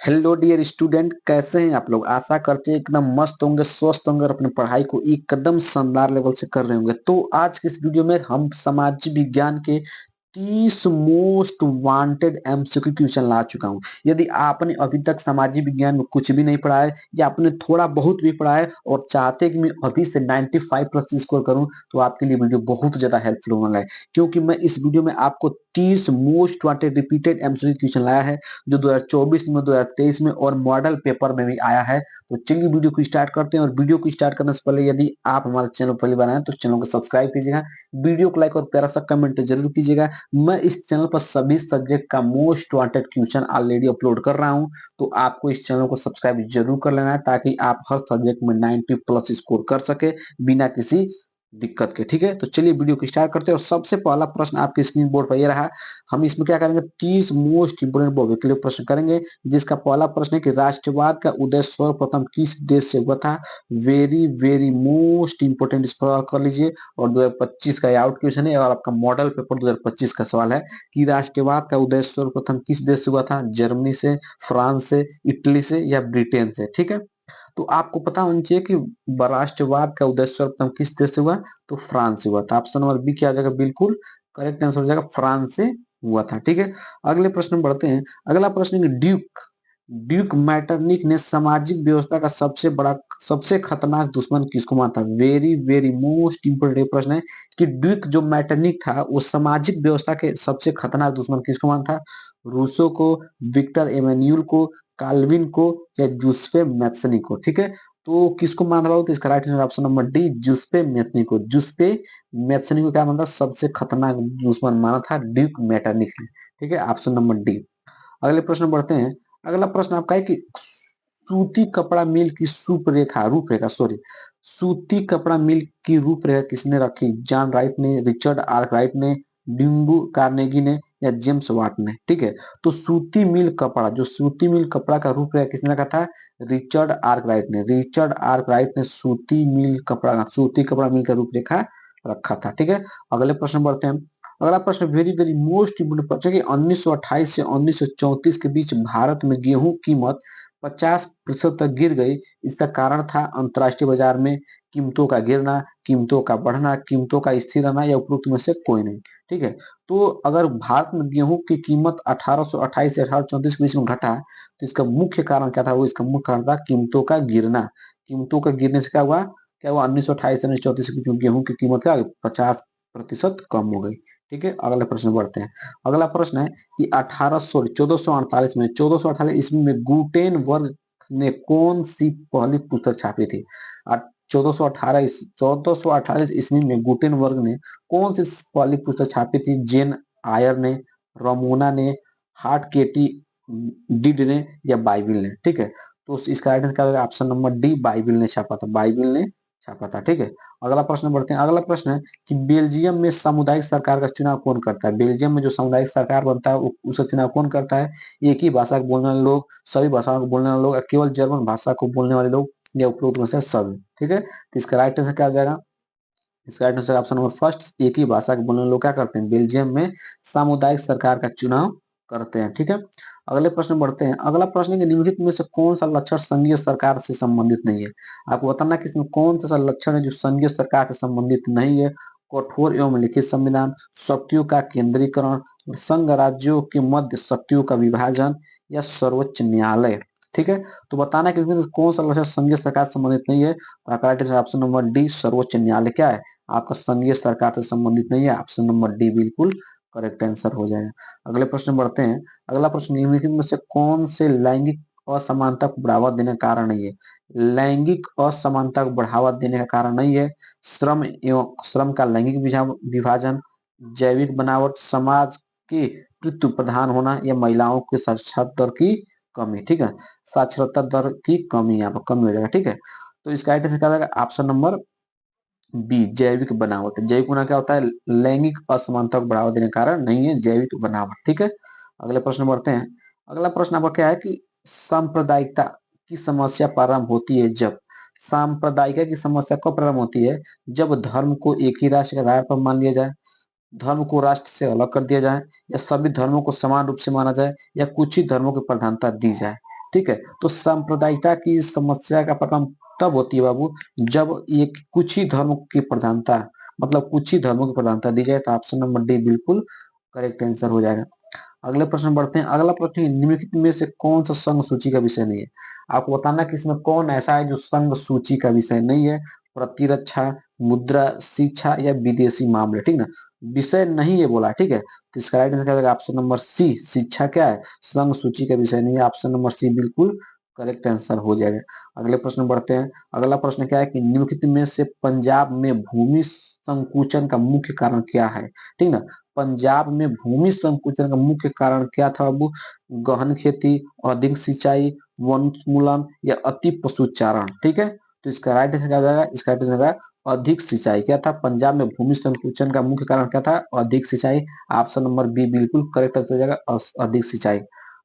Hello dear student, कैसे हैं आप लोग। आशा करते हैं एकदम मस्त होंगे, स्वस्थ होंगे और अपनी पढ़ाई को एकदम शानदार लेवल से कर रहे होंगे। तो आज के इस वीडियो में हम समाज विज्ञान के 30 मोस्ट वांटेड एमसीक्यू क्वेश्चन ला चुका हूं। यदि आपने अभी तक सामाजिक विज्ञान में कुछ भी नहीं पढ़ा है या आपने थोड़ा बहुत भी पढ़ा है और चाहते हैं कि मैं अभी से 95 प्लस स्कोर करूं, तो आपके लिए वीडियो बहुत ज्यादा हेल्पफुल होने वाला है। क्योंकि मैं इस वीडियो में आपको 30 most wanted repeated MCQ question लाया है, जो 2024 में, 2023 में और मॉडल पेपर में भी आया है। तो चलिए वीडियो को स्टार्ट करते हैं। और वीडियो को स्टार्ट करने से पहले यदि आप हमारे चैनल पहली बार आए तो चैनल को सब्सक्राइब कीजिएगा, वीडियो को लाइक और प्यारा सा कमेंट जरूर कीजिएगा। मैं इस चैनल पर सभी सब्जेक्ट का most wanted question already upload कर रहा हूं, तो आपको इस चैनल को सब्सक्राइब जरूर कर लेना है ताकि आप हर सब्जेक्ट में 90 प्लस स्कोर कर सके बिना किसी दिक्कत के। ठीक है, तो चलिए वीडियो को स्टार्ट करते हैं। और सबसे पहला प्रश्न आपके स्क्रीन बोर्ड पर ये रहा। हम इसमें क्या करेंगे, 30 मोस्ट इंपोर्टेंट वोकैबुलरी प्रश्न करेंगे, जिसका पहला प्रश्न है कि राष्ट्रवाद का उदय सर्वप्रथम किस देश से हुआ था। वेरी वेरी मोस्ट इंपोर्टेंट, इस पर कर लीजिए। और 2025 का आउट क्वेश्चन है और आपका मॉडल पेपर 2025 का सवाल है कि राष्ट्रवाद का उदय सर्वप्रथम किस देश से हुआ था। जर्मनी से, फ्रांस से, इटली से या ब्रिटेन से। ठीक है, तो आपको पता होना चाहिए कि राष्ट्रवाद का उदय सर्वप्रथम किस देश से हुआ, तो फ्रांस से हुआ था। ऑप्शन नंबर बी क्या आ जाएगा, बिल्कुल करेक्ट आंसर हो जाएगा, फ्रांस से हुआ था। ठीक है, अगले प्रश्न में बढ़ते हैं। अगला प्रश्न है ड्यूक ड्यूक मैटरनिक ने सामाजिक व्यवस्था का सबसे खतरनाक दुश्मन किसको माना था। वेरी वेरी मोस्ट इंपोर्टेंट प्रश्न है कि ड्यूक जो मैटरनिक था वो सामाजिक व्यवस्था के सबसे खतरनाक दुश्मन किसको माना था। रूसो को, विक्टर एमेन्यूल को, काल्विन को या जूसेफ मैथ्सनी को। ठीक है, तो किसको माना था, तो इसका right answer option number D, Joseph मैथ्सनी को। जूसेफ मैथ्सनी को क्या माना था, सबसे खतरनाक दुश्मन माना था ड्यूक मैटरनिक ने। ठीक है, ऑप्शन नंबर डी। अगले प्रश्न बढ़ते हैं। अगला प्रश्न आपका है कि सूती कपड़ा मिल की रूपरेखा सूती कपड़ा मिल की रूपरेखा किसने रखी। जॉन राइट ने, रिचर्ड आर्कराइट ने, डिंगू कार्नेगी ने या जेम्स वाट ने। ठीक है, तो सूती मिल कपड़ा का रूपरेखा किसने रखा था। रिचर्ड आर्कराइट ने सूती कपड़ा मिल का रूपरेखा रखा था। ठीक है, अगले प्रश्न बढ़ते हैं। अगला प्रश्न वेरी वेरी मोस्ट इंपोर्टेंट प्रश्न है कि 1928 से 1934 के बीच भारत में गेहूं कीमत 50% तक गिर गई। इसका कारण था अंतर्राष्ट्रीय बाजार में कीमतों का गिरना, कीमतों का बढ़ना, कीमतों का स्थिर रहना या उपरोक्त में से कोई नहीं। ठीक है, तो अगर भारत में गेहूं की कीमत 1828 से 1834 के बीच में घटा, तो इसका मुख्य कारण क्या था, वो इसका मुख्य कारण था कीमतों का गिरना। कीमतों का गिरने से क्या हुआ 1928 से 1934 के बीच में गेहूं की कीमत क्या 50% कम हो गई। ठीक है, अगले प्रश्न बढ़ते हैं। अगला प्रश्न है कि 1448 में 1448 ईस्वी में गुटेनबर्ग ने कौन सी पहली पुस्तक छापी थी। 1418 ईस्वी में गुटेनबर्ग ने कौन सी पहली पुस्तक छापी थी। जेन आयर ने, रमोना ने, हार्ट केटी डिड ने या बाइबिल ने। ठीक है, तो इसका राइट आंसर क्या होगा, ऑप्शन नंबर डी, बाइबिल ने छापा था। ठीक है, अगला प्रश्न बढ़ते हैं। अगला प्रश्न है कि बेल्जियम में सामुदायिक सरकार का चुनाव कौन करता है। बेल्जियम में जो सामुदायिक सरकार बनता है उसका चुनाव कौन करता है। एक ही भाषा को बोलने वाले लोग, सभी भाषाओं को बोलने वाले लोग, केवल जर्मन भाषा को बोलने वाले लोग या उपरोक्त में से सभी। ठीक है, तो इसका राइट आंसर क्या हो जाएगा, इसका right answer option number first, एक ही भाषा को बोलने वाले लोग क्या करते हैं, बेल्जियम में सामुदायिक सरकार का चुनाव करते हैं। ठीक है, अगले प्रश्न बढ़ते हैं। अगला प्रश्न है कि निम्नलिखित में से कौन सा लक्षण संघीय सरकार से संबंधित नहीं है। आपको बताना कि इसमें कौन सा लक्षण है जो संघीय सरकार से संबंधित नहीं है। कठोर एवं लिखित संविधान, शक्तियों का केंद्रीकरण, संघ राज्यों के मध्य शक्तियों का विभाजन या सर्वोच्च न्यायालय। ठीक है, तो बताना कि इसमें कौन सा लक्षण संघीय सरकार से संबंधित नहीं है। तो आपका right answer option number D, सर्वोच्च न्यायालय क्या है, आपका संघीय सरकार से संबंधित नहीं है। ऑप्शन नंबर डी बिल्कुल करेक्ट आंसर हो जाएगा। अगले प्रश्न बढ़ते हैं। अगला प्रश्न निम्नलिखित में से कौन से लैंगिक असमानता को बढ़ावा देने का कारण नहीं है। लैंगिक असमानता को बढ़ावा देने का कारण नहीं है श्रम का लैंगिक विभाजन, जैविक बनावट, समाज के पितृ प्रधान होना या महिलाओं के साक्षरता दर की कमी। ठीक है, साक्षरता दर की कमी, यहाँ पर कमी हो जाएगा। ठीक है, तो इसका राइट आंसर क्या होगा, ऑप्शन नंबर बी, जैविक बनावट। जैविक बनावट क्या होता है, लैंगिक असमानता को बढ़ावा देने का कारण नहीं है जैविक बनावट। ठीक है, अगले प्रश्न बढ़ते हैं। अगला प्रश्न आपका क्या है कि सांप्रदायिकता की समस्या प्रारंभ होती है जब। सांप्रदायिकता की समस्या कब प्रारंभ होती है, जब धर्म को एक ही राष्ट्र के आधार पर मान लिया जाए, धर्म को राष्ट्र से अलग कर दिया जाए, या सभी धर्मों को समान रूप से माना जाए, या कुछ ही धर्मों की प्रधानता दी जाए। ठीक है। तो सांप्रदायिकता की समस्या का परिणाम तब होती है बाबू, जब एक कुछ ही धर्म की प्रधानता, मतलब कुछ ही धर्मों की प्रधानता दी जाए, तो ऑप्शन नंबर डी बिल्कुल करेक्ट आंसर हो जाएगा। अगले प्रश्न बढ़ते हैं। अगला प्रश्न है, निम्नलिखित में से कौन सा संघ सूची का विषय नहीं है? आपको बताना कि इसमें कौन ऐसा है जो संघ सूची का विषय नहीं है। प्रतिरक्षा, मुद्रा, शिक्षा या विदेशी मामले, ठीक ना। विषय नहीं है बोला, ठीक है। तो इसका राइट आंसर क्या होगा? ऑप्शन नंबर सी, शिक्षा क्या है? संघ सूची का विषय नहीं है। ऑप्शन नंबर सी बिल्कुल करेक्ट आंसर हो जाएगा। अगले प्रश्न बढ़ते हैं। अगला प्रश्न क्या है कि निम्नलिखित में से पंजाब में भूमि संकुचन का मुख्य कारण क्या है? ठीक ना। पंजाब में भूमि संकुचन का मुख्य कारण क्या था बाबू? गहन खेती, अधिक सिंचाई, वनोन्मूलन या अति पशुचारण, ठीक है। तो इसका राइट आंसर क्या हो जाएगा? इसका राइट आंसर होगा अधिक सिंचाई। क्या था पंजाब में भूमि संकुचन का मुख्य कारण? क्या था? अधिक सिंचाई। ऑप्शन नंबर बी बिल्कुल करेक्ट आंसर हो जाएगा, अधिक सिंचाई।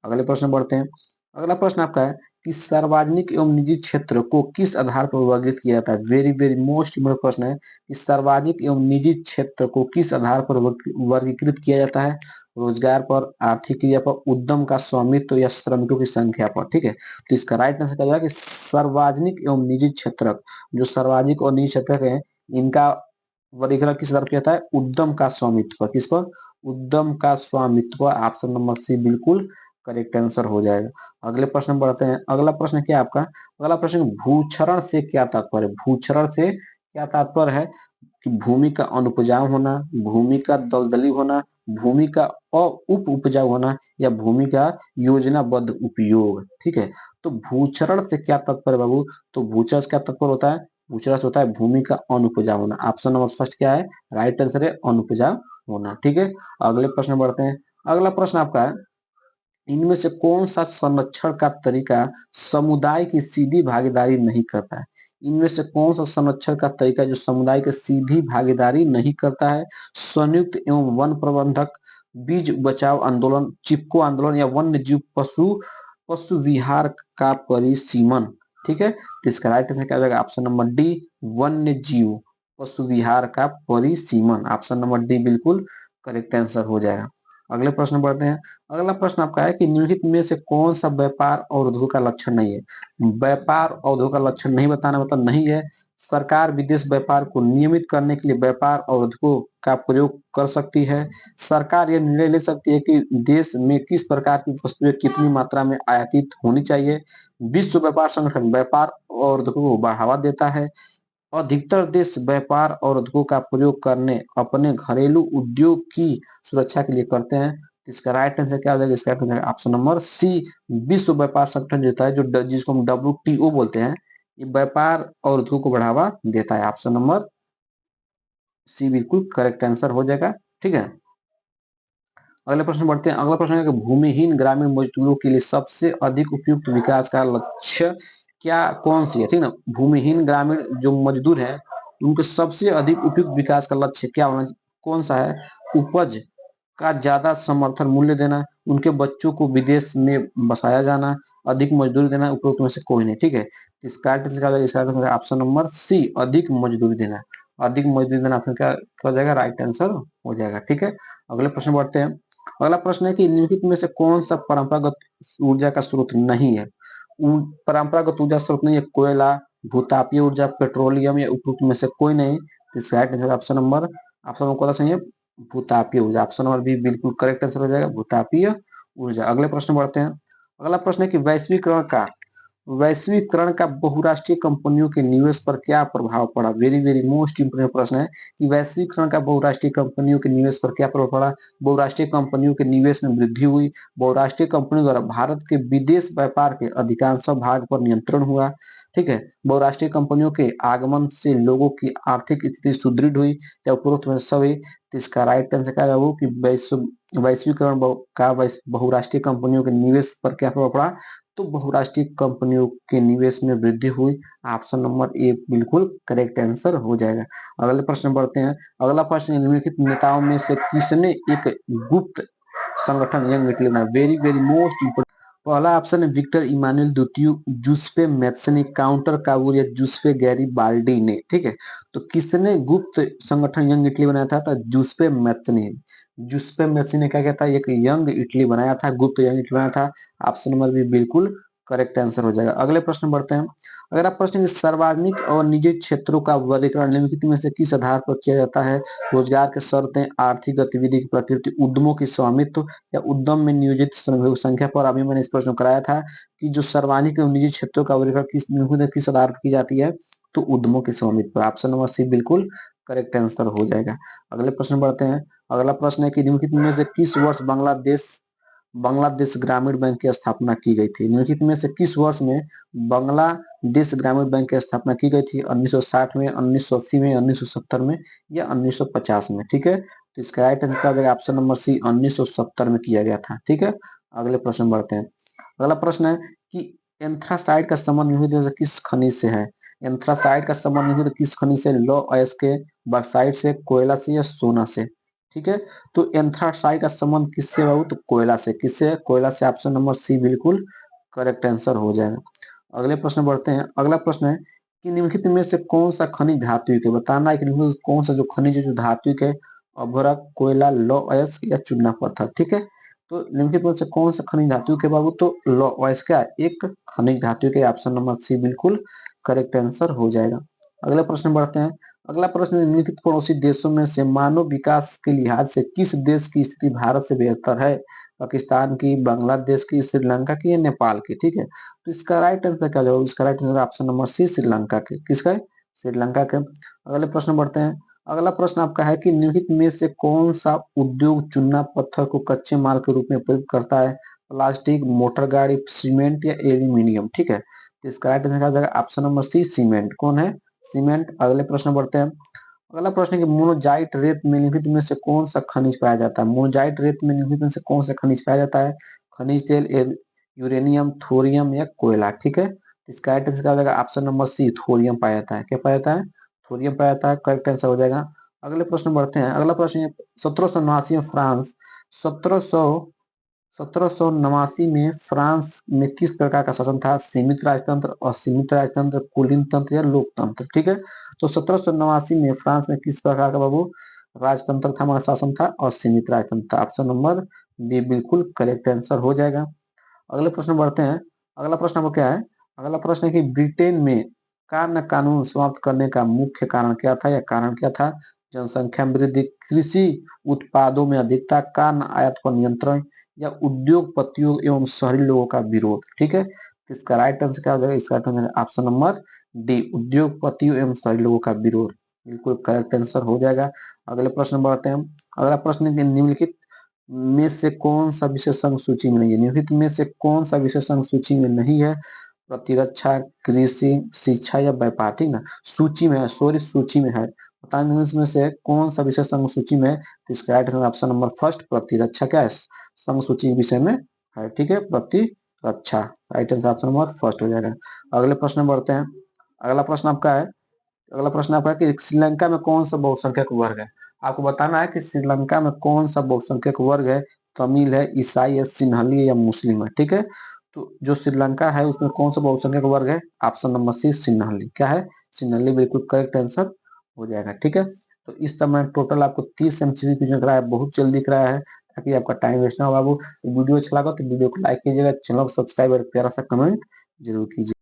अगले प्रश्न बढ़ते हैं। अगला प्रश्न आपका है कि सार्वजनिक एवं निजी क्षेत्र को किस आधार पर वर्गीकृत किया जाता है? वेरी वेरी मोस्ट इम्पोर्टेंट प्रश्न है कि सार्वजनिक एवं निजी क्षेत्र को किस आधार पर वर्गीकृत किया जाता है? रोजगार पर, आर्थिक क्रिया पर, उद्यम का स्वामित्व या श्रमिकों की संख्या पर, ठीक है। तो इसका राइट आंसर क्या होगा कि सार्वजनिक एवं निजी क्षेत्र, जो सार्वजनिक और निजी क्षेत्र है, इनका वर्गीकरण किस आधार पर किया जाता है? उद्यम का स्वामित्व पर। किस पर? उद्यम का स्वामित्व। ऑप्शन नंबर सी बिल्कुल करेक्ट आंसर हो जाएगा। अगले प्रश्न बढ़ते हैं। अगला प्रश्न क्या है आपका? अगला प्रश्न, भूक्षरण से क्या तात्पर्य? भूक्षरण से क्या तात्पर्य है? कि भूमि का अनुपजाऊ होना, भूमि का दलदली होना, भूमि का उप उपजाऊ होना या भूमि का योजनाबद्ध उपयोग, ठीक है। तो भूक्षरण से क्या तात्पर्य बाबू? तो भूक्षरण से क्या तात्पर्य होता है? भूक्षरण से होता है भूमि का अनुपजाऊ होना। ऑप्शन नंबर फर्स्ट क्या है? राइट आंसर है अनुपजाऊ होना, ठीक है। अगले प्रश्न बढ़ते हैं। अगला प्रश्न आपका है, इनमें से कौन सा संरक्षण का तरीका समुदाय की सीधी भागीदारी नहीं करता है? इनमें से कौन सा संरक्षण का तरीका जो समुदाय की सीधी भागीदारी नहीं करता है? संयुक्त एवं वन प्रबंधक, बीज बचाव आंदोलन, चिपको आंदोलन या वन्य जीव पशु पशु विहार का परिसीमन, ठीक है। तो इसका राइट आंसर क्या हो जाएगा? ऑप्शन नंबर डी, वन्य जीव पशु विहार का परिसीमन। ऑप्शन नंबर डी बिल्कुल करेक्ट आंसर हो जाएगा। अगले प्रश्न बढ़ते हैं। अगला प्रश्न आपका है कि निम्नलिखित में से कौन सा व्यापार और उद्योग का लक्षण नहीं है? व्यापार और उद्योग का लक्षण नहीं बताना मतलब नहीं है। सरकार विदेश व्यापार को नियमित करने के लिए व्यापार और उद्योग का प्रयोग कर सकती है। सरकार यह निर्णय ले सकती है कि देश में किस प्रकार की वस्तुएं कितनी मात्रा में आयातित होनी चाहिए। विश्व व्यापार संगठन व्यापार और उद्योग को बढ़ावा देता है। अधिकतर देश व्यापार और उद्योग का प्रयोग करने अपने घरेलू उद्योग की सुरक्षा के लिए करते हैं। इसका राइट आंसर क्या हो जाएगा? इसका right answer option number C, विश्व व्यापार संगठन जो होता है, जो जिसको हम WTO बोलते हैं, ये व्यापार और उद्योग को बढ़ावा देता है। ऑप्शन नंबर सी बिल्कुल करेक्ट आंसर हो जाएगा, ठीक है। अगले प्रश्न बढ़ते हैं। अगला प्रश्न है कि भूमिहीन ग्रामीण मजदूरों के लिए सबसे अधिक उपयुक्त विकास का लक्ष्य क्या कौन सी है? ठीक ना। भूमिहीन ग्रामीण जो मजदूर है, उनके सबसे अधिक उपयुक्त विकास का लक्ष्य क्या होना, कौन सा है? उपज का ज्यादा समर्थन मूल्य देना, उनके बच्चों को विदेश में बसाया जाना, अधिक मजदूरी देना, उपरोक्त में से कोई नहीं, ठीक है। इसका ऑप्शन नंबर सी, अधिक मजदूरी देना। अधिक मजदूरी देना ऑप्शन क्या हो जाएगा? राइट आंसर हो जाएगा, ठीक है। अगले प्रश्न बढ़ते हैं। अगला प्रश्न है कि निम्नलिखित में से कौन सा परंपरागत ऊर्जा का स्रोत नहीं है? परंपरागत ऊर्जा स्रोत नहीं है कोयला, भूतापीय ऊर्जा, पेट्रोलियम या उपरोक्त में से कोई नहीं। ऑप्शन नंबर कौन सा सही है? भूतापीय ऊर्जा। ऑप्शन नंबर बी बिल्कुल करेक्ट आंसर हो जाएगा, भूतापीय ऊर्जा। अगले प्रश्न बढ़ते हैं। अगला प्रश्न है कि वैश्वीकरण का बहुराष्ट्रीय कंपनियों के निवेश पर क्या प्रभाव पड़ा? वेरी वेरी मोस्ट इंपोर्टेंट प्रश्न है कि वैश्वीकरण का बहुराष्ट्रीय कंपनियों के निवेश पर क्या प्रभाव पड़ा? बहुराष्ट्रीय कंपनियों के निवेश में वृद्धि हुई। बहुराष्ट्रीय कंपनियों द्वारा भारत के विदेश व्यापार के अधिकांश भाग पर नियंत्रण हुआ, ठीक है। बहुराष्ट्रीय कंपनियों के आगमन से लोगों की आर्थिक स्थिति सुदृढ़ हुई या उपरोक्त में सभी। तो इसका राइट आंसर क्या है वो कि वैश्वीकरण का बहुराष्ट्रीय कंपनियों के निवेश पर क्या प्रभाव पड़ा? तो बहुराष्ट्रीय कंपनियों के निवेश में वृद्धि हुई। ऑप्शन नंबर ए बिल्कुल करेक्ट आंसर हो जाएगा। अगले प्रश्न बढ़ते हैं। अगला प्रश्न, निम्नलिखित नेताओं में से किसने एक गुप्त संगठन यंग इटली बनाया? Very very most important. पहला ऑप्शन है विक्टर इमानुएल, द्वितीय जूसेप्पे मैत्सनी, काउंटर कावूर या जूसेप्पे गैरिबाल्डी ने, ठीक है। तो किसने गुप्त संगठन यंग इटली बनाया था? तो जूसेप्पे मैत्सनी। जूसेप्पे मैत्सनी ने क्या किया था? एक यंग इटली बनाया था, गुप्त यंग इटली बनाया था। ऑप्शन नंबर बी बिल्कुल करेक्ट आंसर हो जाएगा। अगले प्रश्न बढ़ते हैं। अगला प्रश्न है, सार्वजनिक और निजी क्षेत्रों का वर्गीकरण निम्नलिखित में से किस आधार पर किया जाता है? रोजगार की शर्तें, आर्थिक गतिविधि की प्रकृति, उद्यमों की स्वामित्व या उद्यम में नियोजित श्रमिकों की संख्या पर। अभी मैंने इस प्रश्न को कराया था कि जो सार्वजनिक और निजी क्षेत्रों का वर्गीकरण किस आधार पर की जाती है, तो उद्यमों के स्वामित्व पर। ऑप्शन नंबर सी बिल्कुल करेक्ट आंसर हो जाएगा। अगले प्रश्न बढ़ते हैं। अगला प्रश्न है कि निम्नलिखित में से किस वर्ष बांग्लादेश बांग्लादेश ग्रामीण बैंक की स्थापना की गई थी? निम्नलिखित में से किस वर्ष में बांग्लादेश ग्रामीण बैंक की स्थापना की गई थी? 1960 में, 1980 में, 1970 में या 1950 में? ठीक है, तो इसका राइट आंसर आ जाएगा ऑप्शन नंबर सी, 1970 में किया गया था। ठीक है, अगले प्रश्न बढ़ते हैं। अगला प्रश्न है कि एंथ्रासाइड का संबंध निम्नलिखित में से किस खनिज से है? एंथ्रासाइड का संबंध निम्नलिखित में किस खनिज से? लौह अयस्क के, बॉक्साइट से, कोयला से या सोना से? ठीक है, तो एंथ्रासाइड का संबंध किससे बाबू? तो कोयला से। किससे? कोयला से। ऑप्शन नंबर सी बिल्कुल करेक्ट आंसर हो जाएगा। अगले प्रश्न बढ़ते हैं। अगला प्रश्न है कि निम्नलिखित में से कौन सा खनिज धात्विक है? बताना है कि निम्नलिखित में कौन सा जो खनिज है जो धात्विक है? अभ्रक, कोयला, लौह अयस्क या चूना पत्थर? ठीक है, तो निम्नलिखित में से कौन सा खनिज धात्विक है बाबू? तो लौह अयस्क का एक खनिज धात्विक है। ऑप्शन नंबर सी बिल्कुल करेक्ट आंसर हो जाएगा। अगले प्रश्न बढ़ते हैं। अगला प्रश्न, निम्नलिखित पड़ोसी देशों में से मानव विकास के लिहाज से किस देश की स्थिति भारत से बेहतर है? पाकिस्तान की, बांग्लादेश की, श्रीलंका की या नेपाल की? ठीक है, तो इसका राइट आंसर क्या होगा? इसका right answer option number C, Sri Lanka के। किसका है? श्रीलंका के। अगले प्रश्न बढ़ते हैं। अगला प्रश्न आपका है कि निम्नलिखित में से कौन सा उद्योग चूना पत्थर को कच्चे माल के रूप में प्रयोग करता है? प्लास्टिक, मोटर गाड़ी, सीमेंट या एल्यूमिनियम? ठीक है, तो इसका राइट आंसर क्या हो जाएगा? Option number C, cement. कौन है? सीमेंट। अगले प्रश्न बढ़ते हैं। अगला प्रश्न है कि मोनोजाइट रेत में निम्नलिखित में से कौन सा खनिज पाया जाता है? मोनोजाइट रेत में निम्नलिखित में से कौन सा खनिज पाया जाता है? खनिज तेल, यूरेनियम, थोरियम या कोयला? ठीक है, इसका राइट आंसर क्या हो जाएगा? ऑप्शन नंबर सी, थोरियम पाया जाता है। क्या पाया जाता है? थोरियम पाया जाता है। करेक्ट आंसर हो जाएगा। अगले प्रश्न बढ़ते हैं। अगला प्रश्न है 1789 में फ्रांस 1700 1789 में फ्रांस में किस प्रकार का शासन था? सीमित राजतंत्र, असीमित राजतंत्र, कुलीन तंत्र या लोकतंत्र? ठीक है, तो 1789 में फ्रांस में किस प्रकार का बाबू राजतंत्र था, हमारा शासन था? असीमित राजतंत्र। ऑप्शन नंबर बी बिल्कुल करेक्ट आंसर हो जाएगा। अगले प्रश्न बढ़ते हैं। अगला प्रश्न आपको क्या है? अगला प्रश्न है कि ब्रिटेन में कार्य कानून समाप्त करने का मुख्य कारण क्या था या कारण क्या था? जनसंख्या वृद्धि, कृषि उत्पादों में अधिकता, कार्य आयात पर नियंत्रण या उद्योगपतियों एवं शहरी लोगों का विरोध? ठीक है, तो इसका राइट आंसर क्या हो जाएगा? इसका right answer option number D, उद्योगपतियों एवं शहरी लोगों का विरोध। बिल्कुल करेक्ट आंसर हो जाएगा। अगले प्रश्न बढ़ते हैं। अगला प्रश्न है कि निम्नलिखित में से कौन सा विशेषण सूची में नहीं है? निम्नलिखित में से कौन सा विशेषण सूची में नहीं है? प्रतिरक्षा, कृषि, शिक्षा या व्यापार? ठीक ना, सूची में है, सॉरी सूची में है। बताइए इसमें से कौन सा विशेषण सूची में है? तो इसका right answer option number first, प्रतिरक्षा क्या है? संघ सूची विषय में है। ठीक है, प्रतिरक्षा। Right answer option number first हो जाएगा। अगले प्रश्न में बढ़ते हैं। अगला प्रश्न आपका है। अगला प्रश्न आपका है कि श्रीलंका में कौन सा बहुसंख्यक वर्ग है? आपको बताना है कि श्रीलंका में कौन सा बहुसंख्यक वर्ग है? तमिल है, ईसाई है, सिन्हली है या मुस्लिम है? ठीक है, तो जो श्रीलंका है उसमें कौन सा बहुसंख्यक वर्ग है? Option number C, Sinhali. क्या है? सिन्हली। बिल्कुल करेक्ट आंसर हो जाएगा। ठीक है, तो इस समय टोटल आपको 30 एमसीक्यू क्वेश्चन कराया है, बहुत जल्दी कराया है ताकि आपका टाइम वेस्ट ना हो बाबू। वीडियो अच्छा लगा तो वीडियो को लाइक कीजिएगा, चैनल को सब्सक्राइब और प्यारा सा कमेंट जरूर कीजिए।